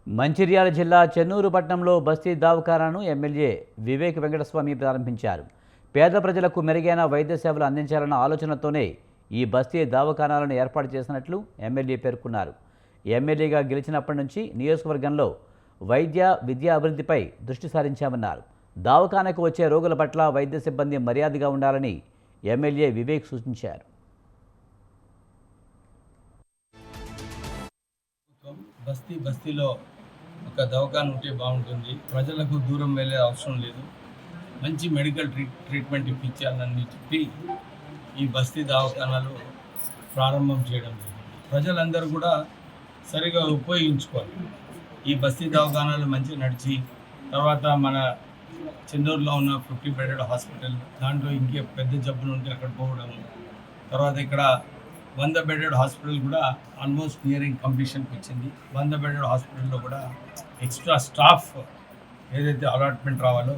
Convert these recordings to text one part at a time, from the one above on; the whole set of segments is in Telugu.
మంచిర్యాల జిల్లా చెన్నూరు పట్టణంలో బస్తీ దవాఖానాను ఎమ్మెల్యే వివేక్ వెంకటస్వామి ప్రారంభించారు. పేద ప్రజలకు మెరుగైన వైద్య సేవలు అందించాలన్న ఆలోచనతోనే ఈ బస్తీ దవాఖానాలను ఏర్పాటు చేసినట్లు ఎమ్మెల్యే పేర్కొన్నారు. ఎమ్మెల్యేగా గెలిచినప్పటి నుంచి నియోజకవర్గంలో వైద్య విద్యా అభివృద్ధిపై దృష్టి సారించామన్నారు. దవాఖానకు వచ్చే రోగుల పట్ల వైద్య సిబ్బంది మర్యాదగా ఉండాలని ఎమ్మెల్యే వివేక్ సూచించారు. బస్తీలో ఒక దవాఖాన ఉంటే బాగుంటుంది. ప్రజలకు దూరం వెళ్ళే అవసరం లేదు. మంచి మెడికల్ ట్రీట్మెంట్ ఇప్పించాలని చెప్పి ఈ బస్తీ దవాఖానాలు ప్రారంభం చేయడం జరిగింది. ప్రజలందరూ కూడా సరిగా ఉపయోగించుకోవాలి. ఈ బస్తీ దవాఖానాలు మంచిగా నడిచి తర్వాత మన చెన్నూరులో ఉన్న 50 బెడెడ్ హాస్పిటల్, దాంట్లో ఇంకే పెద్ద జబ్బులు ఉంటే అక్కడ పోవడం, తర్వాత ఇక్కడ 100 బెడెడ్ హాస్పిటల్ కూడా ఆల్మోస్ట్ నియరింగ్ కంప్లీషన్కి వచ్చింది. 100 బెడెడ్ హాస్పిటల్లో కూడా ఎక్స్ట్రా స్టాఫ్ ఏదైతే అలాట్మెంట్ రావాలో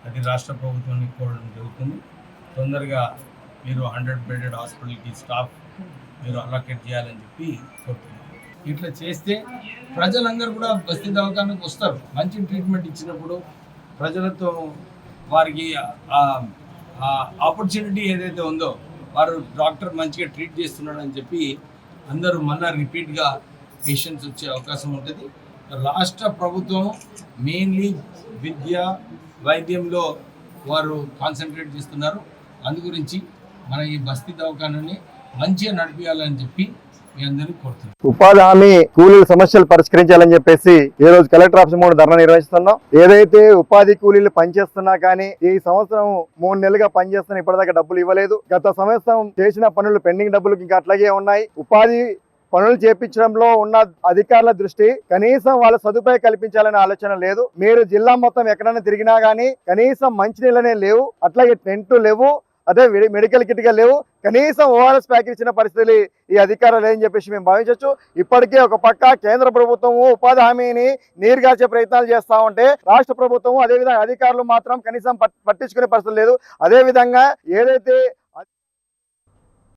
అది రాష్ట్ర ప్రభుత్వాన్ని కోరడం జరుగుతుంది. తొందరగా మీరు 100 బెడెడ్ హాస్పిటల్కి స్టాఫ్ మీరు అలాకేట్ చేయాలని చెప్పి కోరుతున్నాను. ఇట్లా చేస్తే ప్రజలందరూ కూడా బస్తీ దవాఖానకు వస్తారు. మంచి ట్రీట్మెంట్ ఇచ్చినప్పుడు ప్రజలతో వారికి ఆపర్చునిటీ ఏదైతే ఉందో వారు డాక్టర్ మంచిగా ట్రీట్ చేస్తున్నాడని చెప్పి అందరూ మళ్ళీ రిపీట్గా పేషెంట్స్ వచ్చే అవకాశం ఉంటుంది. రాష్ట్ర ప్రభుత్వం మెయిన్లీ విద్య వైద్యంలో వారు కాన్సన్ట్రేట్ చేస్తున్నారు. అందు గురించి మన ఈ బస్తీ దవాఖానాన్ని మంచిగా నడిపించాలని చెప్పి మీ అందరినీ కోరుతున్నాం. ఉపాధి హామీ కూలీల సమస్యలు పరిష్కరించాలని చెప్పేసి ఈ రోజు కలెక్టర్ ఆఫీస్ ముందు ధర్నా నిర్వహిస్తున్నాం. ఏదైతే ఉపాధి కూలీలు పనిచేస్తున్నా కానీ ఈ సంవత్సరం 3 నెలలుగా పనిచేస్తున్నా ఇప్పటిదాకా డబ్బులు ఇవ్వలేదు. గత సంవత్సరం చేసిన పనులు పెండింగ్ డబ్బులు ఇంకా అట్లాగే ఉన్నాయి. ఉపాధి పనులు చేపించడంలో ఉన్న అధికారుల దృష్టి కనీసం వాళ్ళ సదుపాయం కల్పించాలనే ఆలోచన లేదు. మీరు జిల్లా మొత్తం ఎక్కడైనా తిరిగినా గానీ కనీసం మంచినీళ్ళనే లేవు, అట్లాగే టెంట్లు లేవు, అదే మెడికల్ కిట్గా లేవు, కనీసం ఓఆర్ఎస్ ప్యాకెట్ ఇచ్చిన పరిస్థితులు ఈ అధికారులు లేదని చెప్పేసి మేము భావించవచ్చు. ఇప్పటికే ఒక పక్క కేంద్ర ప్రభుత్వము ఉపాధి హామీని నీరుగార్చే ప్రయత్నాలు చేస్తా ఉంటే రాష్ట్ర ప్రభుత్వము అదేవిధంగా అధికారులు మాత్రం కనీసం పట్టించుకునే పరిస్థితి లేదు. అదేవిధంగా ఏదైతే